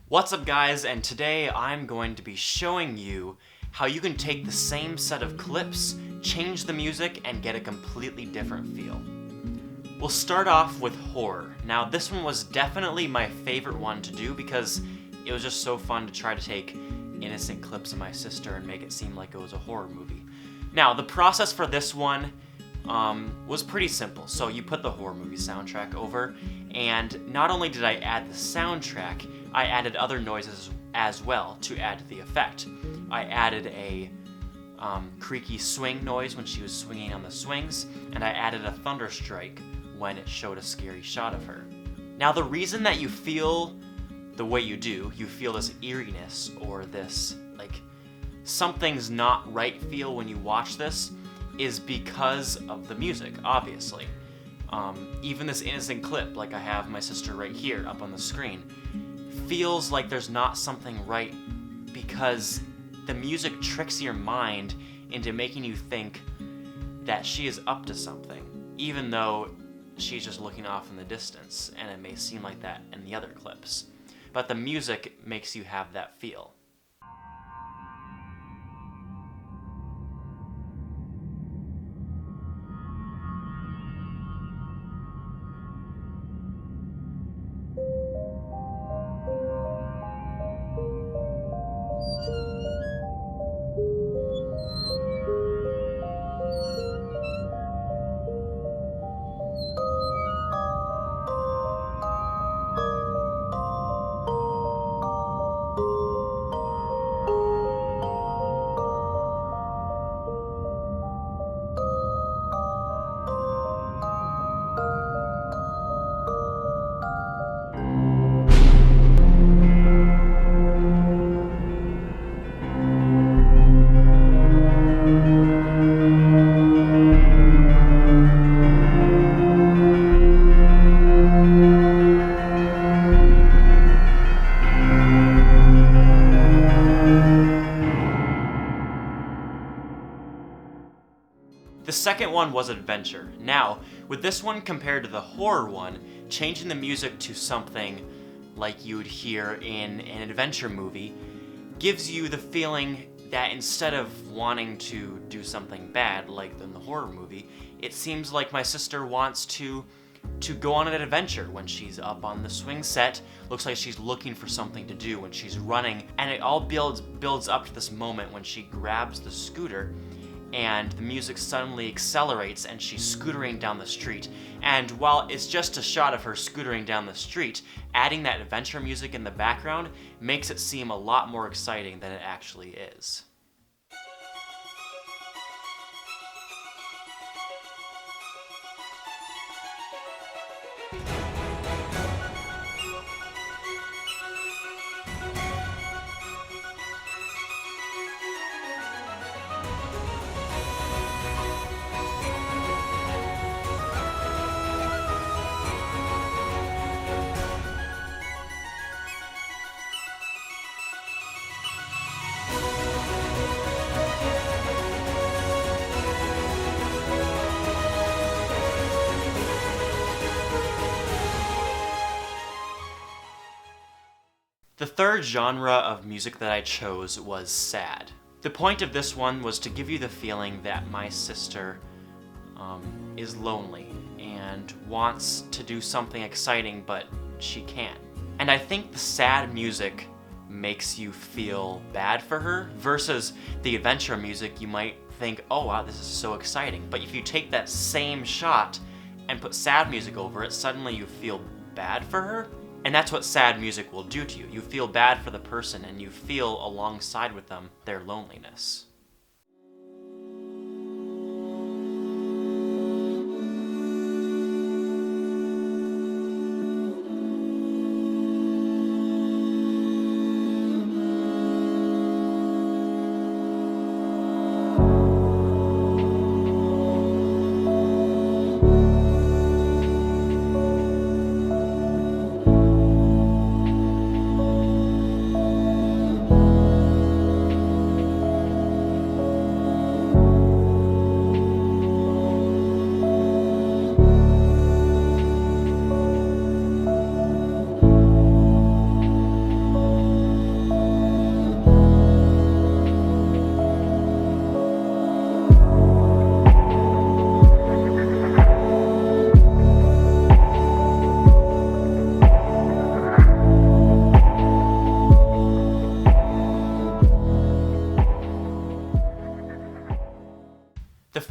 What's up guys, and today I'm going to be showing you how you can take the same set of clips, change the music, and get a completely different feel. We'll start off with horror. Now this one was definitely my favorite one to do because it was just so fun to try to take innocent clips of my sister and make it seem like it was a horror movie. Now the process for this one was pretty simple. So you put the horror movie soundtrack over, and not only did I add the soundtrack, I added other noises as well to add to the effect. I added a creaky swing noise when she was swinging on the swings, and I added a thunder strike when it showed a scary shot of her. Now the reason that you feel the way you do, you feel this eeriness or this like something's not right feel when you watch this, is because of the music, obviously. Even this innocent clip, like I have my sister right here up on the screen, feels like there's not something right because the music tricks your mind into making you think that she is up to something, even though she's just looking off in the distance, and it may seem like that in the other clips. But the music makes you have that feel. The second one was adventure. Now, with this one compared to the horror one, changing the music to something like you would hear in an adventure movie gives you the feeling that instead of wanting to do something bad like in the horror movie, it seems like my sister wants to go on an adventure when she's up on the swing set. Looks like she's looking for something to do when she's running, and it all builds up to this moment when she grabs the scooter and the music suddenly accelerates and she's scootering down the street. And while it's just a shot of her scootering down the street, adding that adventure music in the background makes it seem a lot more exciting than it actually is. The third genre of music that I chose was sad. The point of this one was to give you the feeling that my sister is lonely and wants to do something exciting, but she can't. And I think the sad music makes you feel bad for her, versus the adventure music you might think, oh wow, this is so exciting. But if you take that same shot and put sad music over it, suddenly you feel bad for her. And that's what sad music will do to you. You feel bad for the person and you feel alongside with them their loneliness.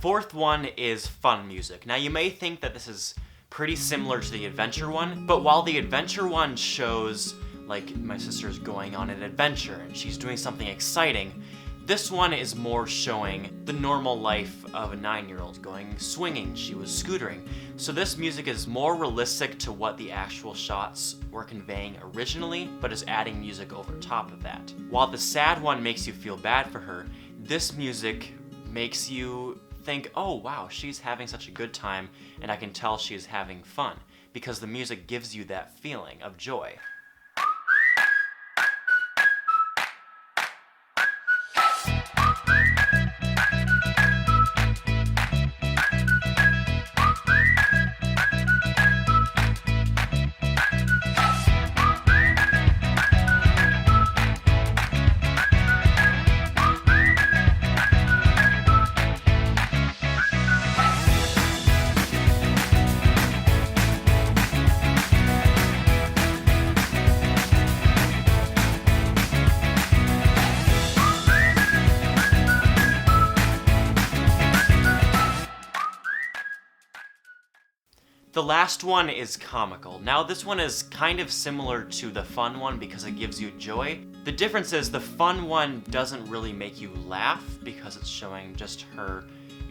fourth one is fun music. Now you may think that this is pretty similar to the adventure one, but while the adventure one shows like my sister's going on an adventure and she's doing something exciting, this one is more showing the normal life of a 9-year-old going swinging. She was scootering. So this music is more realistic to what the actual shots were conveying originally, but is adding music over top of that. While the sad one makes you feel bad for her, this music makes you think, oh wow, she's having such a good time and I can tell she's having fun, because the music gives you that feeling of joy. The last one is comical. Now this one is kind of similar to the fun one because it gives you joy. The difference is the fun one doesn't really make you laugh because it's showing just her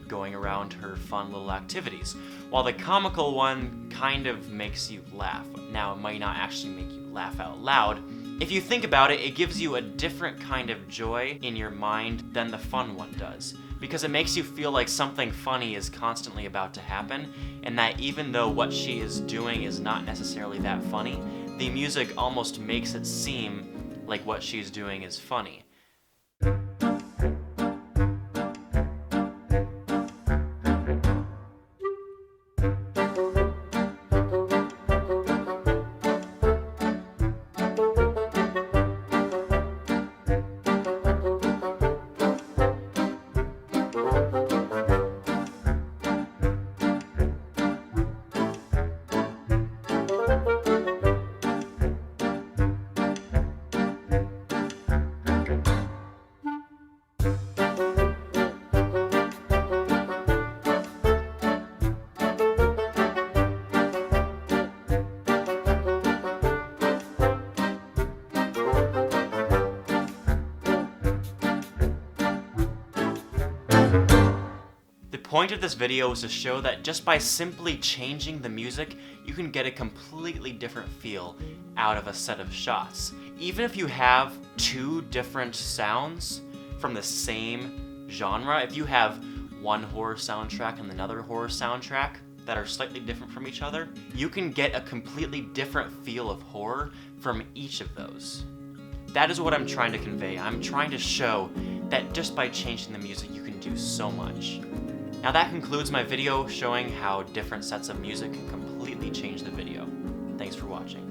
going around her fun little activities, while the comical one kind of makes you laugh. Now it might not actually make you laugh out loud. If you think about it, it gives you a different kind of joy in your mind than the fun one does, because it makes you feel like something funny is constantly about to happen, and that even though what she is doing is not necessarily that funny, the music almost makes it seem like what she's doing is funny. The point of this video is to show that just by simply changing the music, you can get a completely different feel out of a set of shots. Even if you have two different sounds from the same genre, if you have one horror soundtrack and another horror soundtrack that are slightly different from each other, you can get a completely different feel of horror from each of those. That is what I'm trying to convey. I'm trying to show that just by changing the music, you can do so much. Now that concludes my video showing how different sets of music can completely change the video. Thanks for watching.